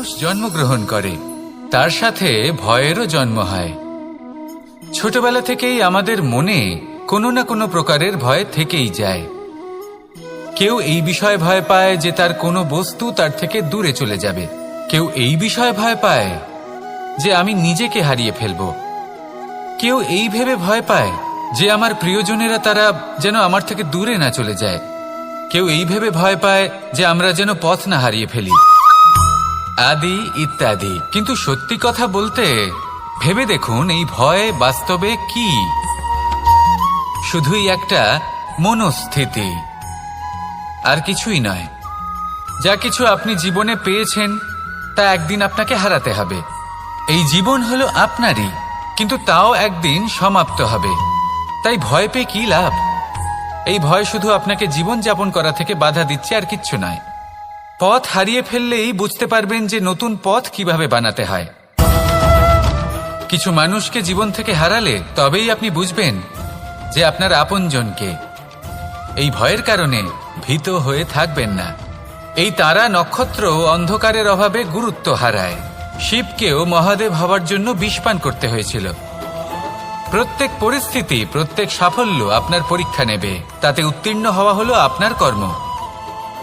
মানুষ জন্মগ্রহণ করে, তার সাথে ভয়েরও জন্ম হয়। ছোটবেলা থেকেই আমাদের মনে কোনো না কোনো প্রকারের ভয় থেকেই যায়। কেউ এই বিষয়ে ভয় পায় যে তার কোনো বস্তু তার থেকে দূরে চলে যাবে, কেউ এই বিষয়ে ভয় পায় যে আমি নিজেকে হারিয়ে ফেলব, কেউ এই ভেবে ভয় পায় যে আমার প্রিয়জনেরা তারা যেন আমার থেকে দূরে না চলে যায়, কেউ এই ভেবে ভয় পায় যে আমরা যেন পথ না হারিয়ে ফেলি, আদি ইত্যাদি। কিন্তু সত্যি কথা বলতে ভেবে দেখুন, এই ভয় বাস্তবে কি? শুধুই একটা মনস্থিতি, আর কিছুই নয়। যা কিছু আপনি জীবনে পেয়েছেন তা একদিন আপনাকে হারাতে হবে। এই জীবন হলো আপনারই, কিন্তু তাও একদিন সমাপ্ত হবে। তাই ভয় পেয়ে কি লাভ? এই ভয় শুধু আপনাকে জীবন যাপন করা থেকে বাধা দিচ্ছে, আর কিচ্ছু নয়। পথ হারিয়ে ফেললেই বুঝতে পারবেন যে নতুন পথ কিভাবে বানাতে হয়। কিছু মানুষকে জীবন থেকে হারালে তবেই আপনি বুঝবেন যে আপনার আপনজনকে। এই ভয়ের কারণে ভীত হয়ে থাকবেন না। এই তারা নক্ষত্র অন্ধকারের অভাবে গুরুত্ব হারায়। শিবকেও মহাদেব হওয়ার জন্য বিষপান করতে হয়েছিল। প্রত্যেক পরিস্থিতি, প্রত্যেক সাফল্য আপনার পরীক্ষা নেবে, তাতে উত্তীর্ণ হওয়া হলো আপনার কর্ম।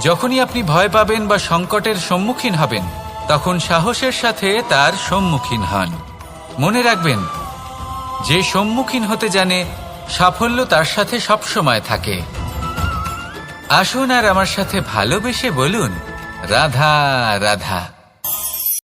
যখনই আপনি ভয় পাবেন বা সংকটের সম্মুখীন হবেন, তখন সাহসের সাথে তার সম্মুখীন হন। মনে রাখবেন, যে সম্মুখীন হতে জানে সাফল্য তার সাথে সবসময় থাকে। আসুন আর আমার সাথে ভালোবেসে বলুন, রাধা রাধা।